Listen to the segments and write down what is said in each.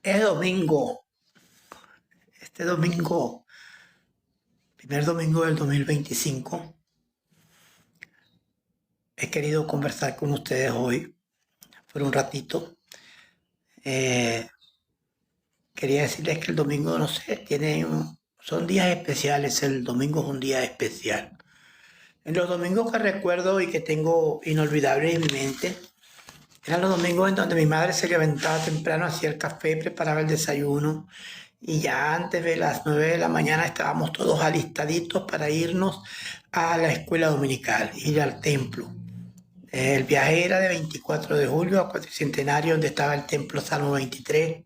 Es domingo, este domingo, primer domingo del 2025. He querido conversar con ustedes hoy por un ratito. Eh, Quería decirles que el domingo, no sé, son días especiales. El domingo es un día especial. En los domingos que recuerdo y que tengo inolvidables en mi mente, eran los domingos en donde mi madre se levantaba temprano, hacía el café, preparaba el desayuno y ya antes de las 9 de la mañana estábamos todos alistaditos para irnos a la escuela dominical, ir al templo. El viaje era de 24 de julio a Cuatricentenario, donde estaba el templo Salmo 23,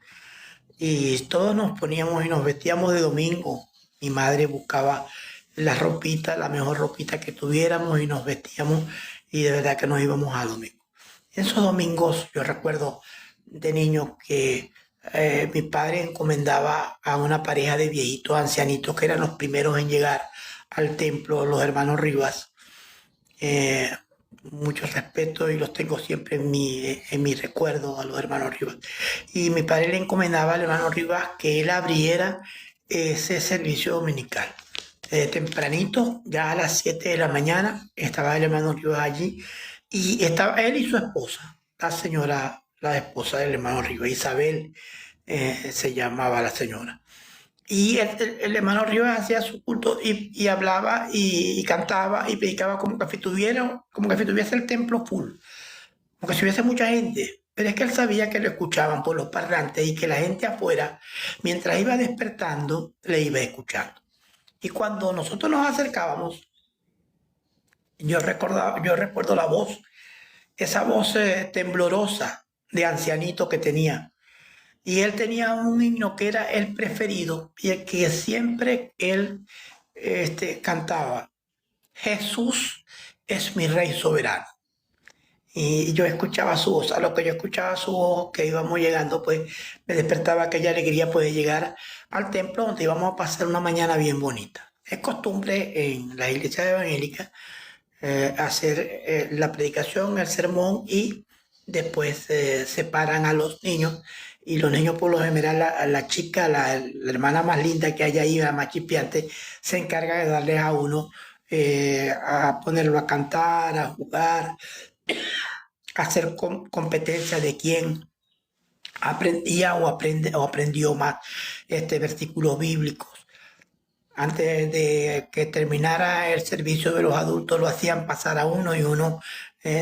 y todos nos poníamos y nos vestíamos de domingo. Mi madre buscaba la ropita, la mejor ropita que tuviéramos y nos vestíamos y de verdad que nos íbamos a domingo. Esos domingos yo recuerdo de niño que mi padre encomendaba a una pareja de viejitos ancianitos que eran los primeros en llegar al templo, los hermanos Rivas. Eh, Mucho respeto y los tengo siempre en mi recuerdo a los hermanos Rivas. Y mi padre le encomendaba al hermano Rivas que él abriera ese servicio dominical. Tempranito, ya a las 7 de la mañana, estaba el hermano Rivas allí y estaba él y su esposa, la señora, la esposa del hermano Rivas, Isabel, se llamaba la señora. Y el hermano Rivas hacía su culto y hablaba y cantaba y predicaba como que si tuviese el templo full, como que si hubiese mucha gente. Pero es que él sabía que lo escuchaban por los parlantes y que la gente afuera, mientras iba despertando, le iba escuchando. Y cuando nosotros nos acercábamos, yo recuerdo la voz, esa voz temblorosa de ancianito que tenía. Y él tenía un himno que era el preferido y el que siempre él cantaba. Jesús es mi rey soberano. Y yo escuchaba su voz, a lo que yo escuchaba su voz, que íbamos llegando, pues me despertaba aquella alegría pues, de llegar al templo donde íbamos a pasar una mañana bien bonita. Es costumbre en las iglesias evangélicas hacer la predicación, el sermón y después separan a los niños y los niños por lo general, la chica, la hermana más linda que haya ahí, la más chispeante, se encarga de darles a uno a ponerlo a cantar, a jugar, a hacer competencia de quién aprendía o aprendió más versículos bíblicos. Antes de que terminara el servicio de los adultos, lo hacían pasar a uno y uno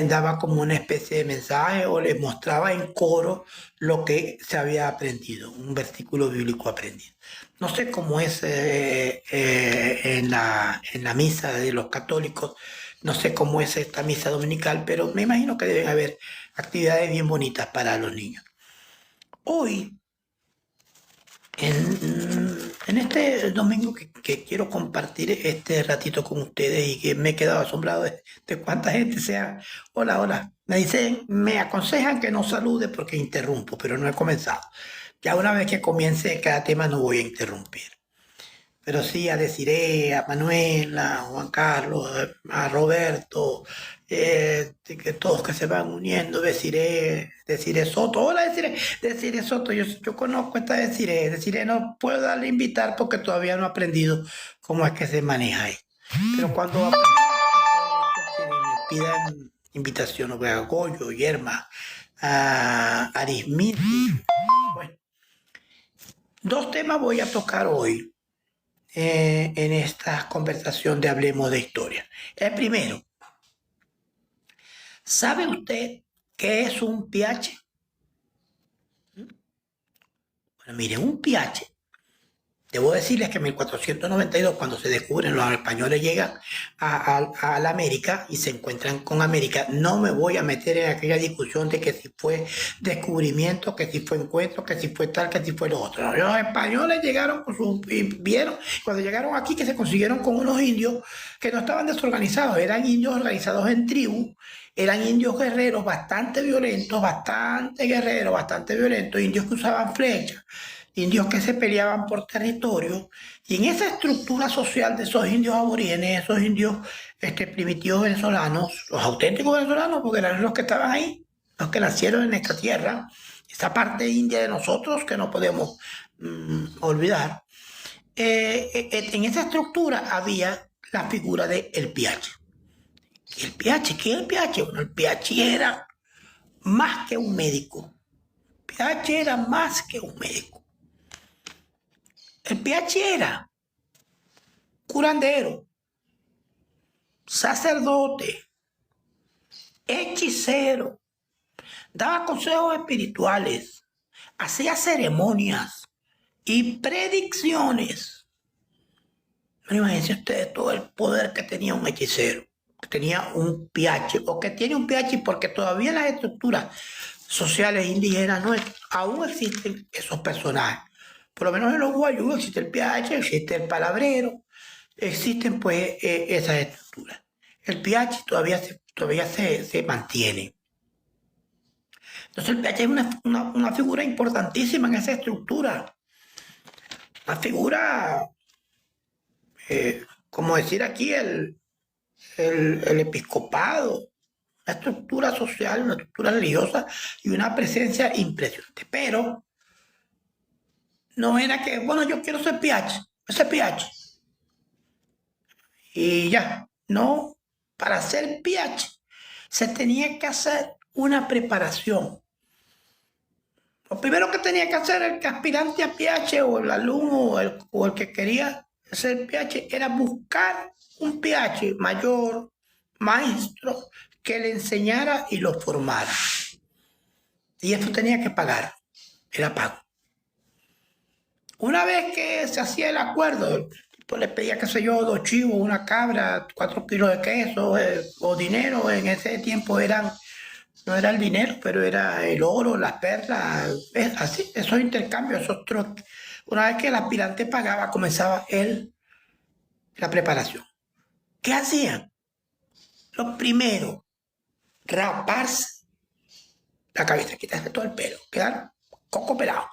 daba como una especie de mensaje o les mostraba en coro lo que se había aprendido, un versículo bíblico aprendido. No sé cómo es en la misa de los católicos, no sé cómo es esta misa dominical, pero me imagino que deben haber actividades bien bonitas para los niños. Hoy en este domingo que quiero compartir este ratito con ustedes y que me he quedado asombrado de cuánta gente sea. Hola, hola. Me aconsejan que no salude porque interrumpo, pero no he comenzado. Ya una vez que comience cada tema no voy a interrumpir. Pero sí a Desiree, a Manuela, a Juan Carlos, a Roberto, que todos que se van uniendo, Desiree Soto. Hola Desiree Soto, yo conozco esta Desiree no puedo darle a invitar porque todavía no he aprendido cómo es que se maneja ahí. Pero cuando que me pidan invitación, o a Goyo, Yerma, a Arismiti, bueno, dos temas voy a tocar hoy en esta conversación de Hablemos de Historia. El primero, ¿sabe usted qué es un pH? Bueno, mire, un pH, debo decirles que en 1492, cuando se descubren, los españoles llegan a la América y se encuentran con América. No me voy a meter en aquella discusión de que si fue descubrimiento, que si fue encuentro, que si fue tal, que si fue lo otro. No, los españoles llegaron y vieron, cuando llegaron aquí, que se consiguieron con unos indios que no estaban desorganizados, eran indios organizados en tribus, eran indios guerreros bastante violentos, bastante violentos, indios que usaban flechas, indios que se peleaban por territorio, y en esa estructura social de esos indios aborígenes, esos indios primitivos venezolanos, los auténticos venezolanos, porque eran los que estaban ahí, los que nacieron en esta tierra, esa parte india de nosotros que no podemos olvidar. En esa estructura había la figura del pH. ¿El pH? ¿Qué es el pH? Bueno, el pH era más que un médico. El pH era más que un médico. El pH era curandero, sacerdote, hechicero, daba consejos espirituales, hacía ceremonias y predicciones. Imagínense ustedes todo el poder que tenía un hechicero, que tenía un pH, o que tiene un pH, porque todavía en las estructuras sociales indígenas aún existen esos personajes. Por lo menos en los guayú existe el pH, existe el palabrero, existen pues esas estructuras. El pH todavía se mantiene. Entonces el pH es una figura importantísima en esa estructura. Una figura, como decir aquí, el episcopado, una estructura social, una estructura religiosa y una presencia impresionante. Pero no era que, bueno, yo quiero ser pH, ese pH. Y ya, no, para ser pH se tenía que hacer una preparación. Lo primero que tenía que hacer el aspirante a pH o el alumno o el que quería ser pH era buscar un pH mayor, maestro, que le enseñara y lo formara. Y esto tenía que pagar, era pago. Una vez que se hacía el acuerdo, pues le pedía, qué sé yo, 2 chivos, una cabra, 4 kilos de queso o dinero. En ese tiempo no era el dinero, pero era el oro, las perlas, así, esos intercambios, esos troques. Una vez que el aspirante pagaba, comenzaba la preparación. ¿Qué hacían? Lo primero, raparse la cabeza, quitarse todo el pelo, quedar coco pelado.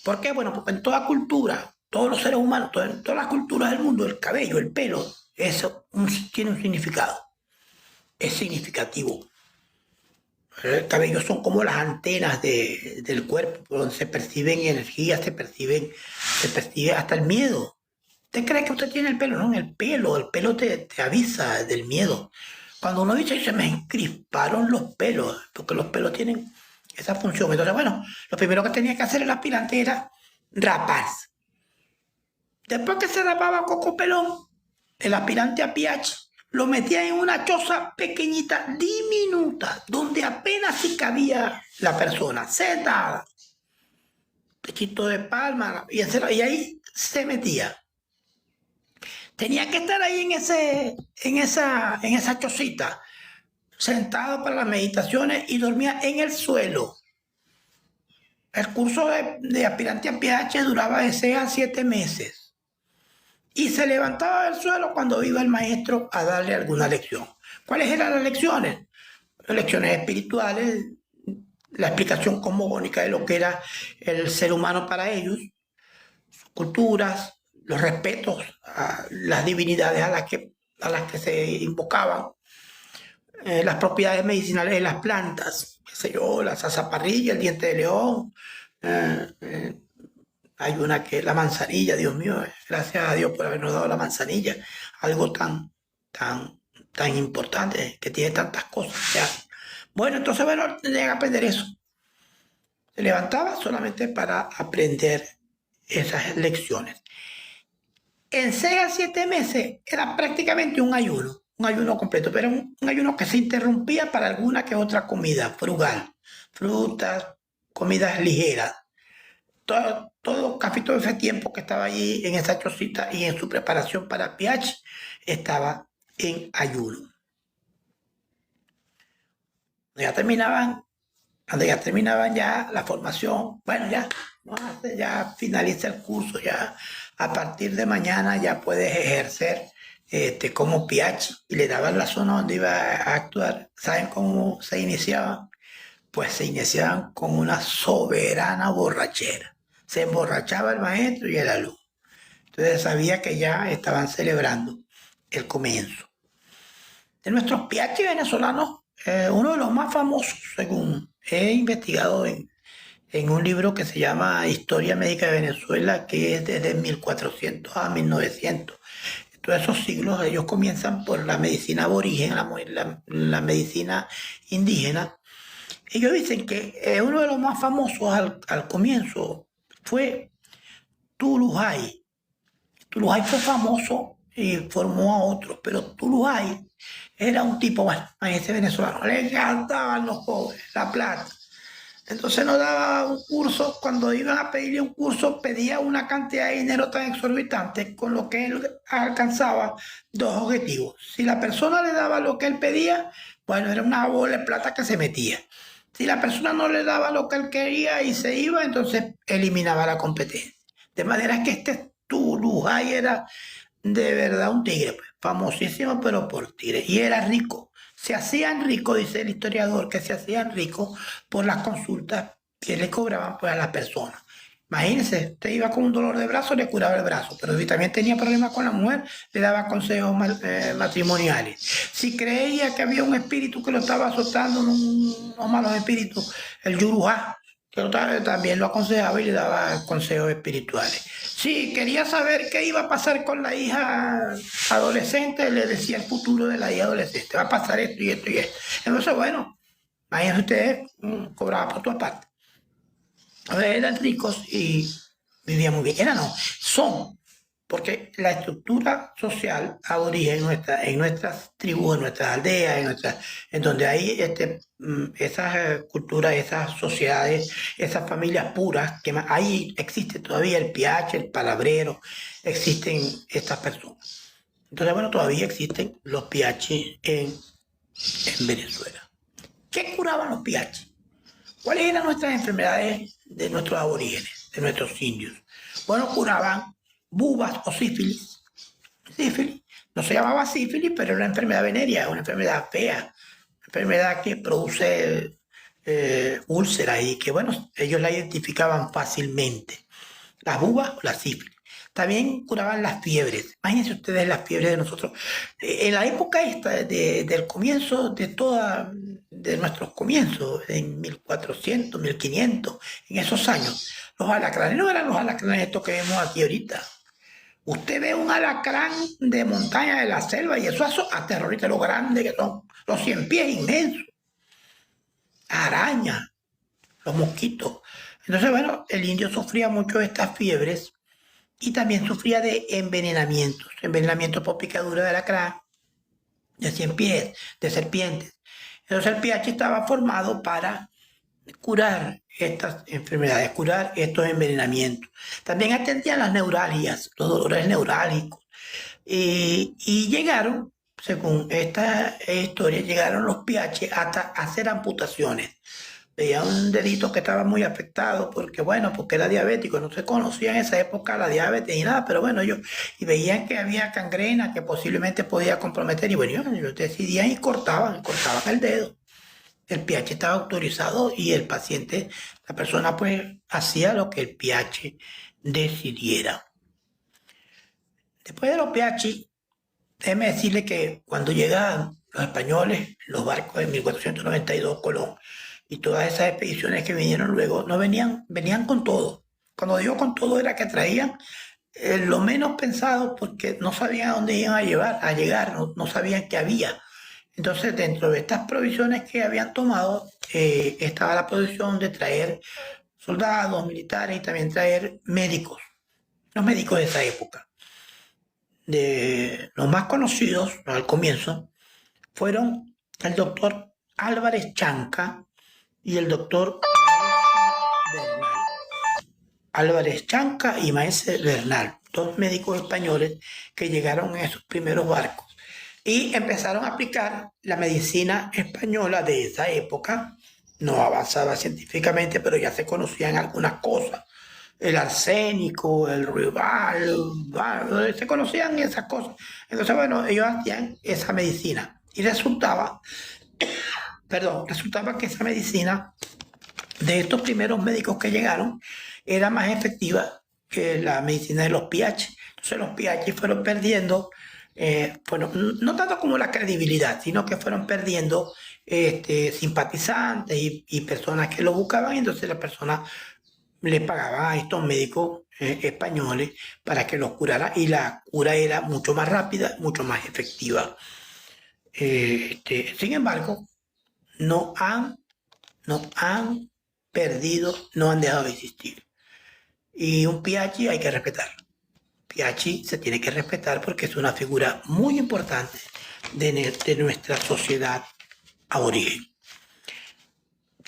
¿Por qué? Bueno, porque en toda cultura, todos los seres humanos, en todas las culturas del mundo, el cabello, el pelo, eso tiene un significado. Es significativo. El cabello son como las antenas del cuerpo, por donde se perciben energías, se percibe hasta el miedo. ¿Usted cree que usted tiene el pelo? No, el pelo te avisa del miedo. Cuando uno dice, se me encrisparon los pelos, porque los pelos tienen esa función. Entonces, bueno, lo primero que tenía que hacer el aspirante era raparse. Después que se rapaba Coco Pelón, el aspirante a pH lo metía en una choza pequeñita, diminuta, donde apenas sí cabía la persona, sentada, techito de palma, y ahí se metía. Tenía que estar ahí en esa chocita, sentado para las meditaciones, y dormía en el suelo. El curso de aspirante a pH duraba de 6 a 7 meses. Y se levantaba del suelo cuando iba el maestro a darle alguna lección. ¿Cuáles eran las lecciones? Lecciones espirituales, la explicación cosmogónica de lo que era el ser humano para ellos, sus culturas, los respetos a las divinidades a las que se invocaban, las propiedades medicinales de las plantas, qué sé yo, la zazaparrilla, el diente de león, hay una que la manzanilla, Dios mío, gracias a Dios por habernos dado la manzanilla, algo tan importante, que tiene tantas cosas. Ya. Bueno, entonces, bueno, tenía que aprender eso. Se levantaba solamente para aprender esas lecciones. En 6 a 7 meses era prácticamente un ayuno completo, pero un ayuno que se interrumpía para alguna que otra comida frugal, frutas, comidas ligeras. Casi todo ese tiempo que estaba allí en esa chocita y en su preparación para pH, estaba en ayuno. Cuando ya terminaban ya la formación, bueno, ya finaliza el curso, ya a partir de mañana ya puedes ejercer como pH, y le daban la zona donde iba a actuar. ¿Saben cómo se iniciaban? Pues se iniciaban con una soberana borrachera. Se emborrachaba el maestro y el alumno. Entonces sabía que ya estaban celebrando el comienzo. De nuestros pH venezolanos, uno de los más famosos, según he investigado en un libro que se llama Historia Médica de Venezuela, que es desde 1400 a 1900. Todos esos siglos ellos comienzan por la medicina aborigen, la medicina indígena. Ellos dicen que uno de los más famosos al comienzo fue Tulujay. Tulujay fue famoso y formó a otros, pero Tulujay era un tipo, bueno, a ese venezolano le encantaban los pobres, la plata. Entonces nos daba un curso, cuando iban a pedirle un curso, pedía una cantidad de dinero tan exorbitante, con lo que él alcanzaba dos objetivos. Si la persona le daba lo que él pedía, bueno, era una bola de plata que se metía. Si la persona no le daba lo que él quería y se iba, entonces eliminaba la competencia. De manera que este Tulujay era de verdad un tigre, pues, famosísimo, pero por tigre. Y era rico. Se hacían ricos, dice el historiador, que se hacían ricos por las consultas que le cobraban pues, a las personas. Imagínense, usted iba con un dolor de brazo, le curaba el brazo, pero si también tenía problemas con la mujer, le daba consejos matrimoniales. Si creía que había un espíritu que lo estaba azotando, unos malos espíritus, el yurujá, que también lo aconsejaba y le daba consejos espirituales. Si quería saber qué iba a pasar con la hija adolescente, le decía el futuro de la hija adolescente, va a pasar esto y esto y esto. Entonces, bueno, imagínense ustedes, cobraba por todas partes. A ver, eran ricos y vivían muy bien. Eran no, son, porque la estructura social aborigen en nuestras tribus, en nuestras aldeas, en donde hay esas culturas, esas sociedades, esas familias puras, ahí existe todavía el piache, el palabrero, existen estas personas. Entonces, bueno, todavía existen los piaches en Venezuela. ¿Qué curaban los piaches? ¿Cuáles eran nuestras enfermedades de nuestros aborígenes, de nuestros indios? Bueno, curaban bubas o sífilis. Sífilis. No se llamaba sífilis, pero era una enfermedad venérea, una enfermedad fea, una enfermedad que produce úlceras y que, bueno, ellos la identificaban fácilmente. Las bubas o las sífilis. También curaban las fiebres. Imagínense ustedes las fiebres de nosotros. En la época esta, del comienzo de nuestros comienzos, en 1400, 1500, en esos años, los alacranes no eran los alacranes estos que vemos aquí ahorita. Usted ve un alacrán de montaña de la selva y eso aterroriza lo grande que son, los 100 pies inmensos, arañas, los mosquitos. Entonces, bueno, el indio sufría mucho de estas fiebres y también sufría de envenenamientos por picadura de alacrán, de 100 pies, de serpientes. Entonces el pH estaba formado para curar estas enfermedades, curar estos envenenamientos. También atendían las neuralgias, los dolores neurálgicos. Y llegaron, según esta historia, llegaron los pH hasta hacer amputaciones. Veía un dedito que estaba muy afectado porque, bueno, porque era diabético, no se conocía en esa época la diabetes ni nada, pero bueno, y veían que había gangrena que posiblemente podía comprometer, y bueno, ellos decidían y cortaban el dedo. El pH estaba autorizado y el paciente, la persona pues hacía lo que el pH decidiera. Después de los pH, déjeme decirle que cuando llegaban los españoles, los barcos en 1492, Colón, y todas esas expediciones que vinieron luego, no venían con todo. Cuando digo con todo era que traían lo menos pensado porque no sabían a dónde iban a llegar, no sabían qué había. Entonces, dentro de estas provisiones que habían tomado, estaba la provisión de traer soldados, militares y también traer médicos, los médicos de esa época. De los más conocidos al comienzo fueron el doctor Álvarez Chanca y el doctor Bernal. Álvarez Chanca y Maese Bernal, dos médicos españoles que llegaron en esos primeros barcos y empezaron a aplicar la medicina española de esa época. No avanzaba científicamente, pero ya se conocían algunas cosas. El arsénico, el ruibal, se conocían esas cosas. Entonces, bueno, ellos hacían esa medicina y resultaba que esa medicina de estos primeros médicos que llegaron era más efectiva que la medicina de los pH. Entonces los pH fueron perdiendo, bueno, no tanto como la credibilidad, sino que fueron perdiendo simpatizantes y personas que lo buscaban, y entonces la persona le pagaba a estos médicos españoles para que los curara, y la cura era mucho más rápida, mucho más efectiva. Sin embargo, no han, no han perdido, no han dejado de existir. Y un Piachi hay que respetar. Piachi se tiene que respetar porque es una figura muy importante de nuestra sociedad aborigen.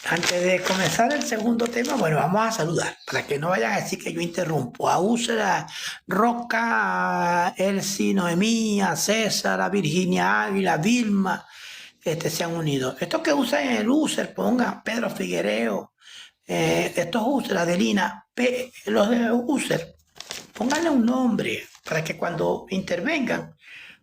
Antes de comenzar el segundo tema, bueno, vamos a saludar, para que no vayan a decir que yo interrumpo. A Úrsula, Roca, a Elsie, Noemí, a César, a Virginia Águila, Vilma, se han unido. Estos que usan el user, pongan Pedro Figuereo, estos user, Adelina, los de user, pónganle un nombre para que cuando intervengan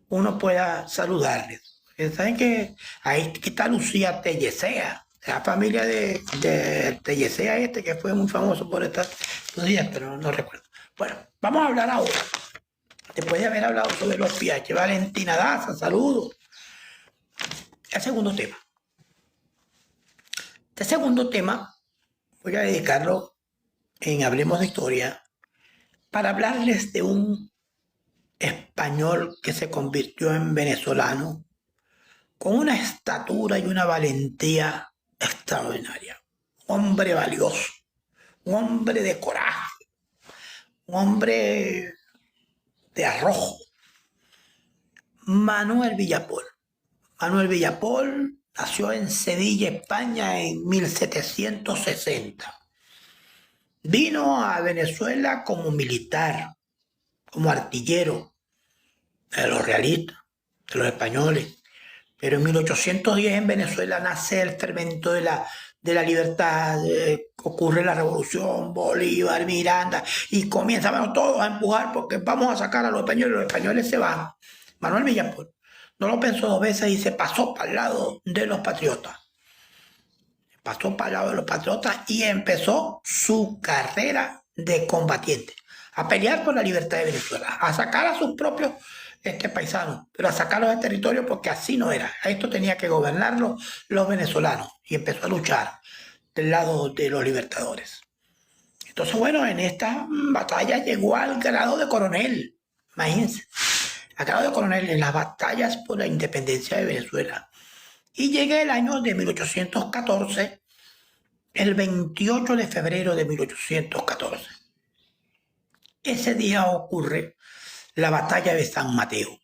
uno pueda saludarles. Saben que ahí está Lucía Tellesea, la familia de Tellesea, que fue muy famoso por estos días, pero no recuerdo. Bueno, vamos a hablar ahora, después de haber hablado sobre los PH. Valentina Daza, saludos. El segundo tema. Este segundo tema voy a dedicarlo en Hablemos de Historia para hablarles de un español que se convirtió en venezolano con una estatura y una valentía extraordinaria. Un hombre valioso, un hombre de coraje, un hombre de arrojo. Manuel Villapol. Manuel Villapol nació en Sevilla, España, en 1760. Vino a Venezuela como militar, como artillero de los realistas, de los españoles. Pero en 1810 en Venezuela nace el fermento de la libertad, ocurre la revolución, Bolívar, Miranda, y comienzan todos a empujar porque vamos a sacar a los españoles se van. Manuel Villapol no lo pensó dos veces y se pasó para el lado de los patriotas. Pasó para el lado de los patriotas y empezó su carrera de combatiente, a pelear por la libertad de Venezuela, a sacar a sus propios paisanos, pero a sacarlos del territorio porque así no era. Esto tenía que gobernarlo los venezolanos y empezó a luchar del lado de los libertadores. Entonces, bueno, en esta batalla llegó al grado de coronel, imagínense, al grado de coronel en las batallas por la independencia de Venezuela. Y llegué el año de 1814, el 28 de febrero de 1814. Ese día ocurre la batalla de San Mateo.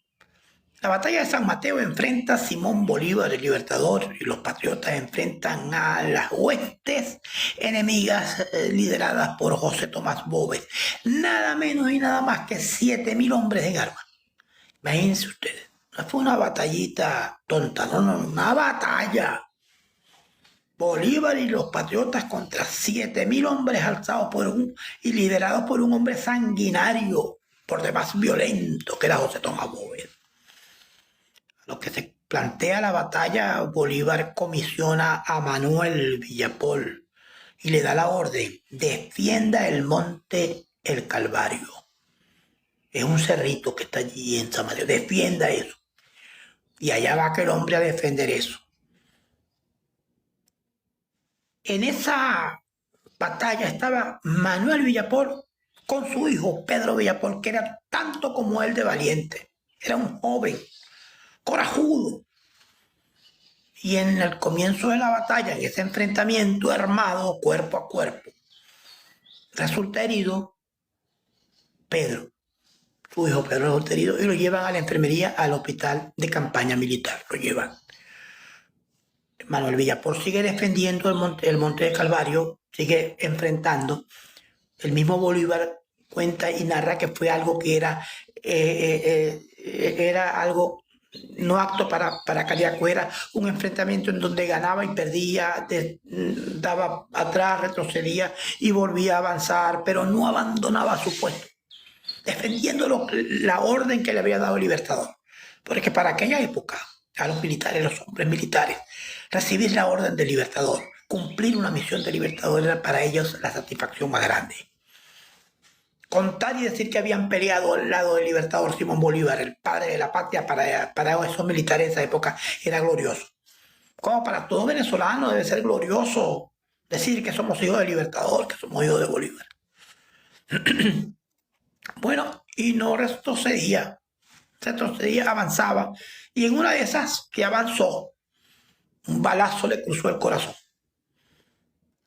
La batalla de San Mateo enfrenta a Simón Bolívar, el libertador, y los patriotas enfrentan a las huestes enemigas lideradas por José Tomás Bóvez. Nada menos y nada más que 7.000 hombres en armas. Imagínense ustedes, no fue una batallita tonta, no, una batalla. Bolívar y los patriotas contra 7.000 hombres alzados y liderados por un hombre sanguinario, por demás violento, que era José Tomás Bóvez. A lo que se plantea la batalla, Bolívar comisiona a Manuel Villapol y le da la orden: defienda el monte El Calvario. Es un cerrito que está allí en San Mateo, defienda eso. Y allá va aquel hombre a defender eso. En esa batalla estaba Manuel Villapol con su hijo Pedro Villapol, que era tanto como él de valiente. Era un joven, corajudo. Y en el comienzo de la batalla, en ese enfrentamiento armado, cuerpo a cuerpo, resulta herido Pedro. Su hijo Pedro resulta herido y lo llevan a la enfermería, al hospital de campaña militar. Lo llevan. Manuel Villapol sigue defendiendo el monte de Calvario, sigue enfrentando. El mismo Bolívar cuenta y narra que fue algo que era algo no apto para Cariaco, era un enfrentamiento en donde ganaba y perdía, daba atrás, retrocedía y volvía a avanzar, pero no abandonaba su puesto, defendiendo la orden que le había dado el libertador. Porque para aquella época, a los militares, los hombres militares, recibir la orden del libertador, cumplir una misión del libertador, era para ellos la satisfacción más grande. Contar y decir que habían peleado al lado del libertador Simón Bolívar, el padre de la patria, para esos militares de esa época era glorioso. como para todo venezolano debe ser glorioso decir que somos hijos del Libertador, que somos hijos de Bolívar. Bueno, y no retrocedía, avanzaba, y en una de esas que avanzó, un balazo le cruzó el corazón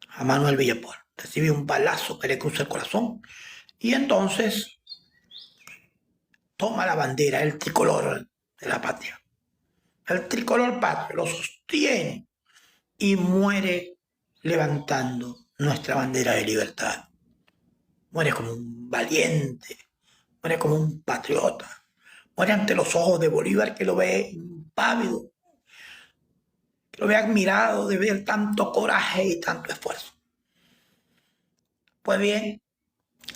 a Manuel Villapol. Recibió un balazo que le cruzó el corazón, y entonces toma la bandera, el tricolor de la patria. El tricolor patrio lo sostiene y muere levantando nuestra bandera de libertad. Muere como un valiente, muere como un patriota, muere ante los ojos de Bolívar, que lo ve impávido, que lo ve admirado de ver tanto coraje y tanto esfuerzo. Pues bien,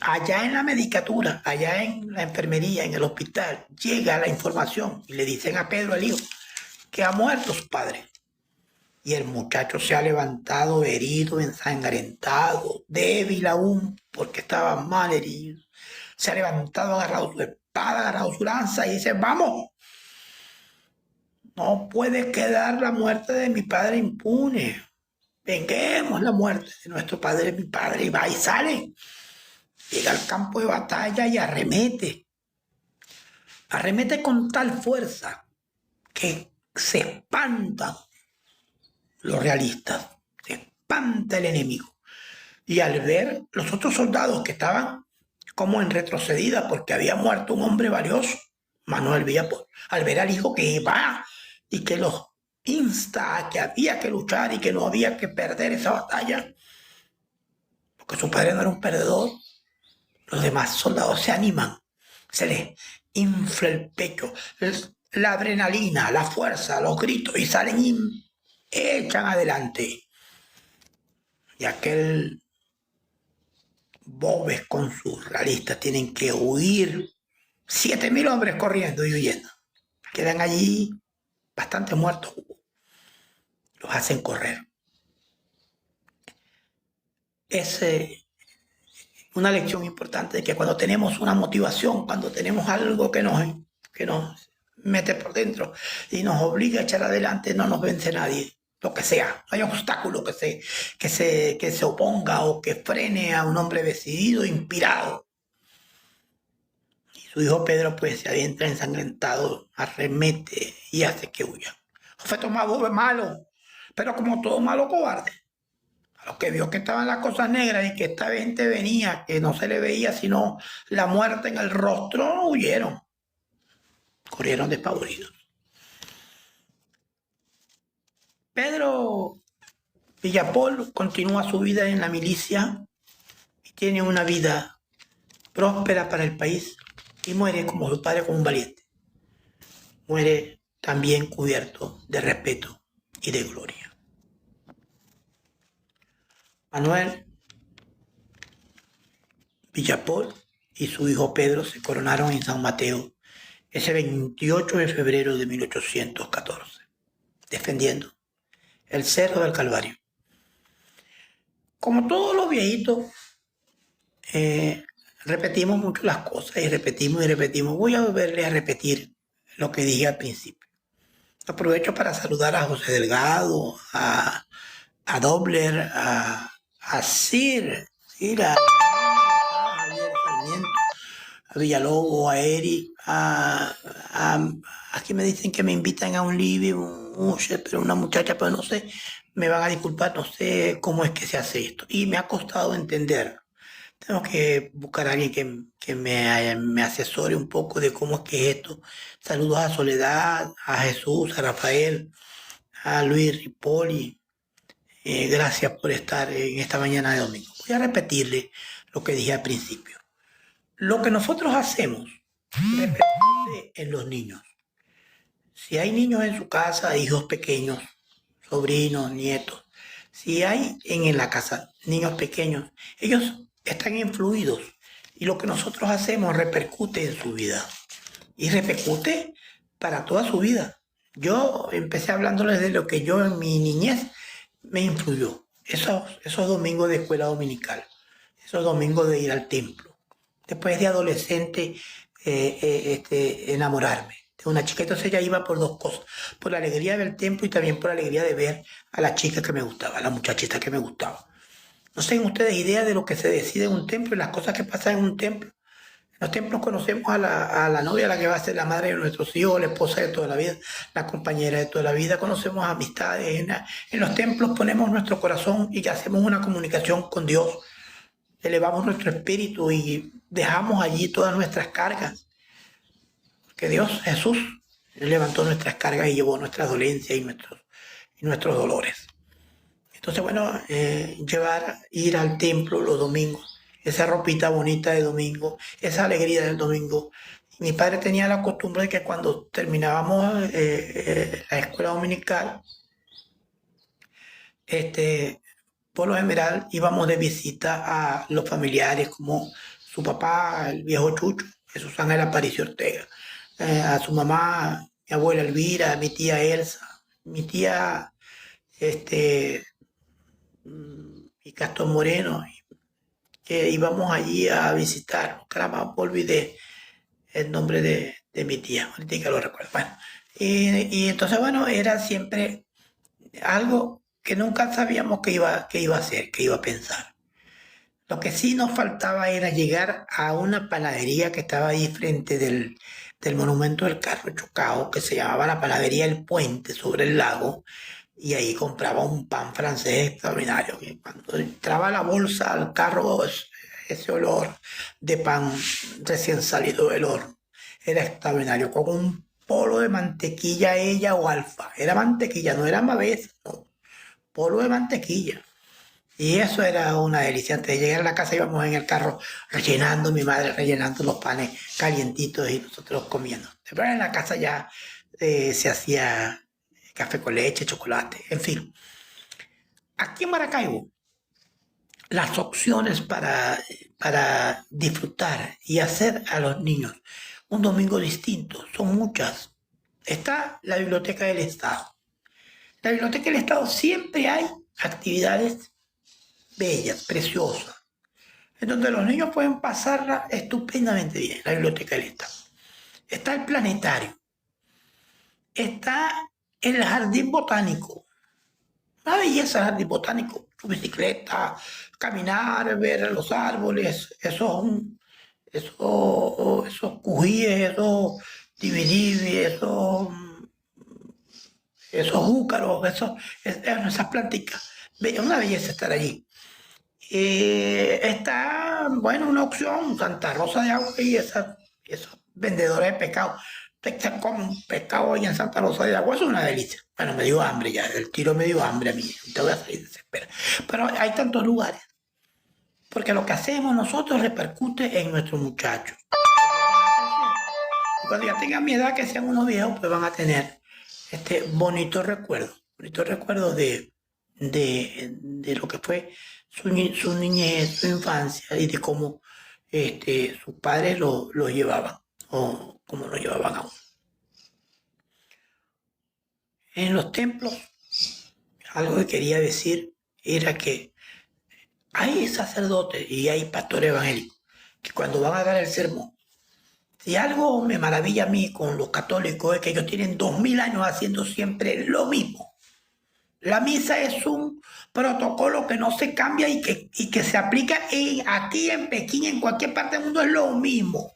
allá en la medicatura, allá en la enfermería, en el hospital, llega la información y le dicen a Pedro, el hijo, que ha muerto su padre. Y el muchacho se ha levantado herido, ensangrentado, débil aún, porque estaba mal herido. Se ha levantado, agarrado su espada, agarrado su lanza y dice, vamos, no puede quedar la muerte de mi padre impune. Venguemos la muerte de nuestro padre, mi padre. Y va y sale. Llega al campo de batalla y arremete. Arremete con tal fuerza que se espantan los realistas, se espanta el enemigo. Y al ver los otros soldados que estaban como en retrocedida porque había muerto un hombre valioso, Manuel Villapol, al ver al hijo que va y que los insta a que había que luchar y que no había que perder esa batalla, porque su padre no era un perdedor, los demás soldados se animan, se les infla el pecho, la adrenalina, la fuerza, los gritos, y salen y echan adelante. Y aquel Bobes con sus realistas tienen que huir, 7.000 hombres corriendo y huyendo. Quedan allí bastante muertos, los hacen correr. Es una lección importante de que cuando tenemos una motivación, cuando tenemos algo que nos mete por dentro y nos obliga a echar adelante, no nos vence nadie, lo que sea. No hay obstáculo que se oponga o que frene a un hombre decidido, inspirado. Y su hijo Pedro pues se adentra ensangrentado, arremete y hace que huya. Fue tomado malo, pero como todo malo cobarde. A los que vio que estaban las cosas negras y que esta gente venía, que no se le veía sino la muerte en el rostro, huyeron. Corrieron despavoridos. Pedro Villapol continúa su vida en la milicia y tiene una vida próspera para el país y muere como su padre, como un valiente. Muere también cubierto de respeto y de gloria. Manuel Villapol y su hijo Pedro se coronaron en San Mateo ese 28 de febrero de 1814, defendiendo el Cerro del Calvario. Como todos los viejitos, repetimos mucho las cosas y repetimos y repetimos. Voy a volverle a repetir lo que dije al principio. Aprovecho para saludar a José Delgado, a Dobler, a Sir, a Javier Sarmiento, a Villalobos, a Eric, aquí me dicen que me invitan a un living, pero una muchacha, pero no sé, me van a disculpar, no sé cómo es que se hace esto. Y me ha costado entender. Tengo que buscar a alguien que me asesore un poco de cómo es que es esto. Saludos a Soledad, a Jesús, a Rafael, a Luis Ripoli. Gracias por estar en esta mañana de domingo. Voy a repetirle lo que dije al principio. Lo que nosotros hacemos repercute en los niños. Si hay niños en su casa, hijos pequeños, sobrinos, nietos, si hay en la casa niños pequeños, ellos están influidos y lo que nosotros hacemos repercute en su vida y repercute para toda su vida. Yo empecé hablándoles de lo que yo en mi niñez me influyó, esos domingos de escuela dominical, esos domingos de ir al templo, después de adolescente enamorarme, de una chica. Entonces ella iba por dos cosas, por la alegría del templo y también por la alegría de ver a la chica que me gustaba, a la muchachita que me gustaba. No tienen ustedes idea de lo que se decide en un templo y las cosas que pasan en un templo. En los templos conocemos a la novia, la que va a ser la madre de nuestros hijos, la esposa de toda la vida, la compañera de toda la vida. Conocemos amistades. En los templos ponemos nuestro corazón y hacemos una comunicación con Dios. Elevamos nuestro espíritu y dejamos allí todas nuestras cargas. Que Dios, Jesús, levantó nuestras cargas y llevó nuestras dolencias y nuestros dolores. Entonces, bueno, ir al templo los domingos, esa ropita bonita de domingo, esa alegría del domingo. Mi padre tenía la costumbre de que cuando terminábamos la escuela dominical, por lo general íbamos de visita a los familiares como su papá, el viejo Chucho, Jesús Ángel Aparicio Ortega, a su mamá, mi abuela Elvira, mi tía Elsa, mi tía y Castro Moreno, que íbamos allí a visitar. Caramba, olvidé el nombre de mi tía, ahorita que lo recuerdo. Bueno, y entonces, bueno, era siempre algo que nunca sabíamos que iba a hacer, que iba a pensar. Lo que sí nos faltaba era llegar a una panadería que estaba ahí frente del monumento del carro chocado, que se llamaba la panadería El Puente, sobre el lago, y ahí compraba un pan francés extraordinario. Y cuando entraba la bolsa al carro, ese olor de pan recién salido del horno era extraordinario, con un polo de mantequilla ella o alfa. Era mantequilla, no era mabeza, no, polo de mantequilla. Y eso era una delicia. Antes de llegar a la casa íbamos en el carro rellenando, mi madre rellenando los panes calientitos y nosotros comiendo. Pero en la casa ya se hacía café con leche, chocolate, en fin. Aquí en Maracaibo, las opciones para disfrutar y hacer a los niños un domingo distinto son muchas. Está la Biblioteca del Estado. En la Biblioteca del Estado siempre hay actividades bellas, preciosas, en donde los niños pueden pasarla estupendamente bien, la Biblioteca del Estado. Está el planetario. Está el jardín botánico. Una belleza el jardín botánico. Su bicicleta, caminar, ver los árboles, esos cujíes, esos dividivis, esos júcaros, esas plantitas. Una belleza estar allí. Está, bueno, una opción, Santa Rosa de Agua y esos vendedores de pescado. Usted come un pescado ahí en Santa Rosa de Agua, eso es una delicia. Bueno, me dio hambre ya, el tiro me dio hambre a mí, te voy a salir desesperado. Pero hay tantos lugares, porque lo que hacemos nosotros repercute en nuestros muchachos. Cuando ya tengan mi edad, que sean unos viejos, pues van a tener bonitos recuerdos de lo que fue su niñez, su infancia y de cómo sus padres lo llevaban o cómo lo llevaban aún. En los templos, algo que quería decir era que hay sacerdotes y hay pastores evangélicos que cuando van a dar el sermón, si algo me maravilla a mí con los católicos es que ellos tienen 2000 años haciendo siempre lo mismo. La misa es un protocolo que no se cambia y que se aplica aquí en Pekín, en cualquier parte del mundo, es lo mismo.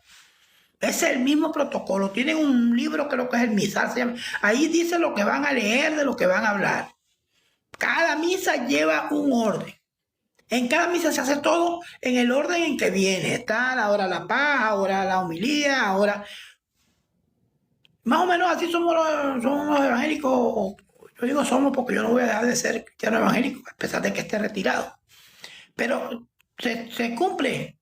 Es el mismo protocolo. Tienen un libro, creo que es el misal. Ahí dice lo que van a leer, de lo que van a hablar. Cada misa lleva un orden. En cada misa se hace todo en el orden en que viene. Está ahora la paz, ahora la homilía, ahora... Más o menos así somos los evangélicos. Yo digo somos porque yo no voy a dejar de ser cristiano evangélico, a pesar de que esté retirado. Pero se cumple.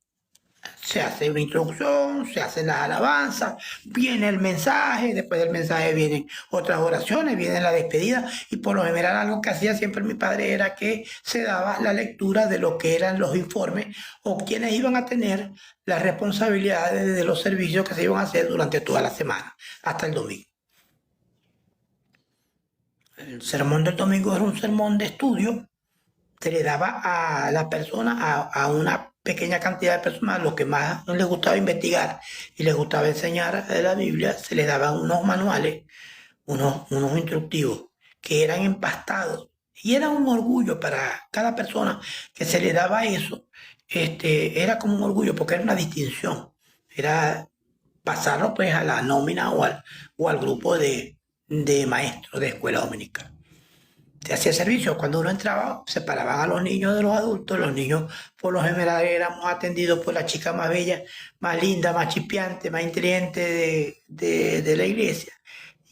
Se hace una introducción, se hacen las alabanzas, viene el mensaje, después del mensaje vienen otras oraciones, viene la despedida, y por lo general algo que hacía siempre mi padre era que se daba la lectura de lo que eran los informes o quienes iban a tener las responsabilidades de los servicios que se iban a hacer durante toda la semana, hasta el domingo. El sermón del domingo era un sermón de estudio, se le daba a la persona, a una pequeña cantidad de personas, lo que más les gustaba investigar y les gustaba enseñar de la Biblia, se les daban unos manuales, unos instructivos que eran empastados. Y era un orgullo para cada persona que se le daba eso. Era como un orgullo porque era una distinción. Era pasarlo pues a la nómina o al grupo de maestros de escuela dominical. Se hacía servicio. Cuando uno entraba, separaban a los niños de los adultos. Los niños, por lo general, éramos atendidos por la chica más bella, más linda, más chispeante, más inteligente de la iglesia.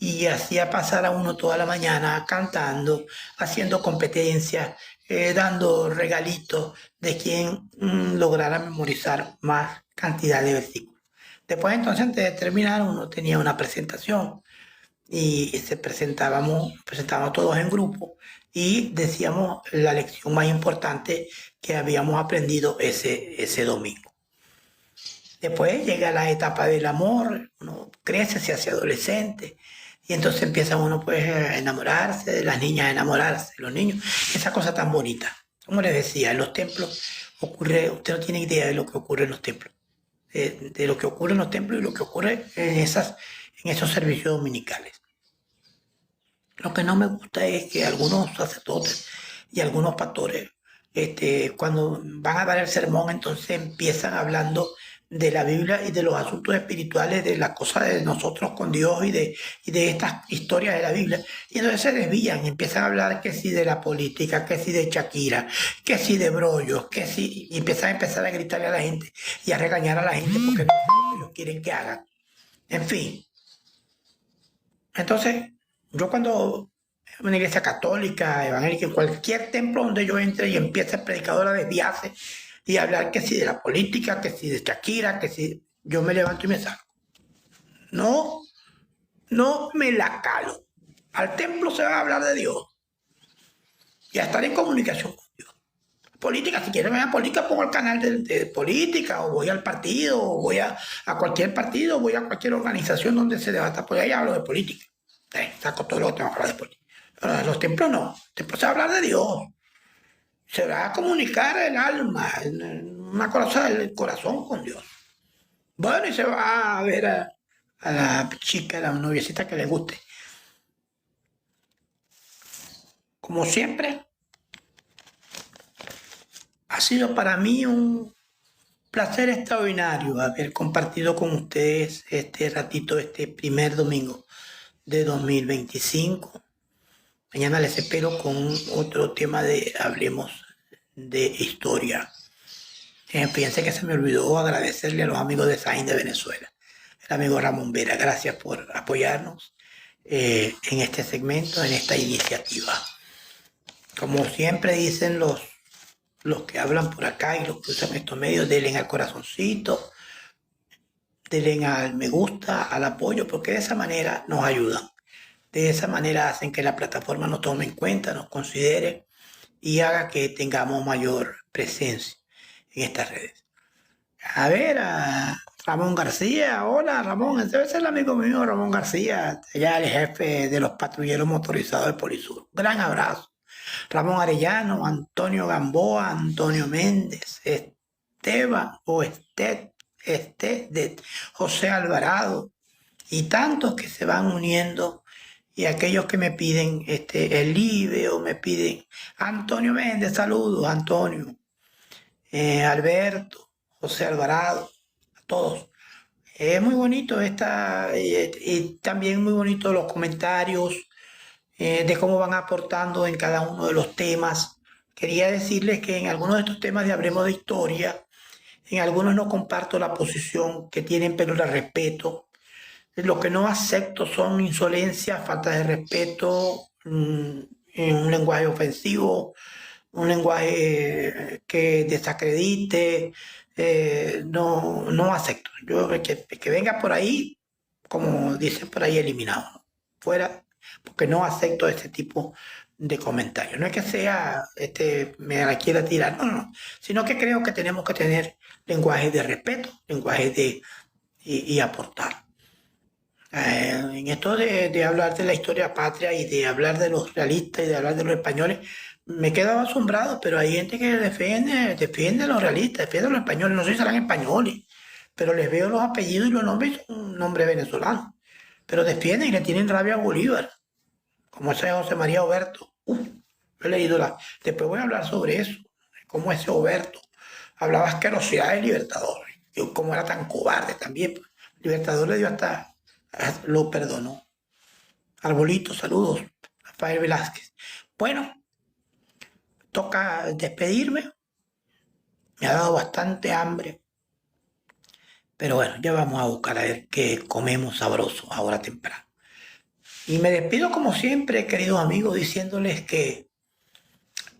Y hacía pasar a uno toda la mañana cantando, haciendo competencias, dando regalitos de quien lograra memorizar más cantidad de versículos. Después, entonces, antes de terminar, uno tenía una presentación y presentábamos todos en grupo y decíamos la lección más importante que habíamos aprendido ese domingo. Después llega la etapa del amor, uno crece, se hace adolescente y entonces empieza uno pues a enamorarse, de las niñas a enamorarse, de los niños, esa cosa tan bonita. Como les decía, en los templos ocurre, usted no tiene idea de lo que ocurre en los templos, de lo que ocurre en los templos y lo que ocurre en esos servicios dominicales. Lo que no me gusta es que algunos sacerdotes y algunos pastores, cuando van a dar el sermón, entonces empiezan hablando de la Biblia y de los asuntos espirituales, de las cosas de nosotros con Dios y de estas historias de la Biblia. Y entonces se desvían, empiezan a hablar que sí de la política, que sí de Shakira, que sí de brollos, que sí, y empiezan a gritarle a la gente y a regañar a la gente porque no es lo que ellos quieren que hagan. En fin, entonces, yo cuando en una iglesia católica, evangélica, en cualquier templo donde yo entre y empiece el predicador a desviarse y a hablar que si de la política, que si de Shakira, que si yo me levanto y me salgo. No, no me la calo. Al templo se va a hablar de Dios y a estar en comunicación con Dios. Política, si quieren ver política, pongo el canal de política, o voy al partido, o voy a cualquier partido, voy a cualquier organización donde se debata, pues ahí hablo de política. Saco todo lo que tengo que hablar de política. Ahora, los templos no, los templos se va a hablar de Dios, se va a comunicar el alma, una cosa del corazón con Dios. Bueno, y se va a ver a la chica, a la noviecita que le guste. Como siempre, ha sido para mí un placer extraordinario haber compartido con ustedes este ratito, este primer domingo de 2025. Mañana les espero con otro tema de Hablemos de Historia. Fíjense que se me olvidó agradecerle a los amigos de Saín de Venezuela, el amigo Ramón Vera. Gracias por apoyarnos en este segmento, en esta iniciativa. Como siempre dicen los que hablan por acá y los que usan estos medios, denle al corazoncito, denle al me gusta, al apoyo, porque de esa manera nos ayudan. De esa manera hacen que la plataforma nos tome en cuenta, nos considere y haga que tengamos mayor presencia en estas redes. A ver, a Ramón García. Hola, Ramón. Ese es el amigo mío, Ramón García, ya el jefe de los patrulleros motorizados de Polisur. Gran abrazo. Ramón Arellano, Antonio Gamboa, Antonio Méndez, Esteban o José Alvarado y tantos que se van uniendo y aquellos que me piden el IBE o me piden Antonio Méndez, saludos, Antonio, Alberto, José Alvarado, a todos. Es muy bonito y también muy bonito los comentarios de cómo van aportando en cada uno de los temas. Quería decirles que en algunos de estos temas de Hablemos de Historia, en algunos no comparto la posición que tienen, pero la respeto. Lo que no acepto son insolencias, falta de respeto, en un lenguaje ofensivo, un lenguaje que desacredite, no acepto. Yo, el que venga por ahí, como dicen por ahí, eliminado, ¿no? Fuera, porque no acepto este tipo de comentarios. No es que sea, me la quiera tirar, no, sino que creo que tenemos que tener lenguaje de respeto, lenguaje y aportar. En esto de hablar de la historia patria y de hablar de los realistas y de hablar de los españoles, me quedaba asombrado, pero hay gente que defiende a los realistas, defiende a los españoles, no sé si serán españoles, pero les veo los apellidos y los nombres, son nombres venezolanos, pero defienden y le tienen rabia a Bolívar, como ese José María Oberto. Uf, yo he leído después voy a hablar sobre eso, cómo ese Oberto hablaba asquerosidad de Libertador, y cómo era tan cobarde también. Libertador le dio lo perdonó. Arbolito, saludos, Rafael Velázquez. Bueno, toca despedirme. Me ha dado bastante hambre. Pero bueno, ya vamos a buscar a ver qué comemos sabroso ahora temprano. Y me despido como siempre, queridos amigos, diciéndoles que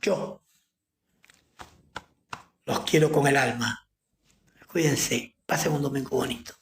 yo los quiero con el alma. Cuídense. Pasen un domingo bonito.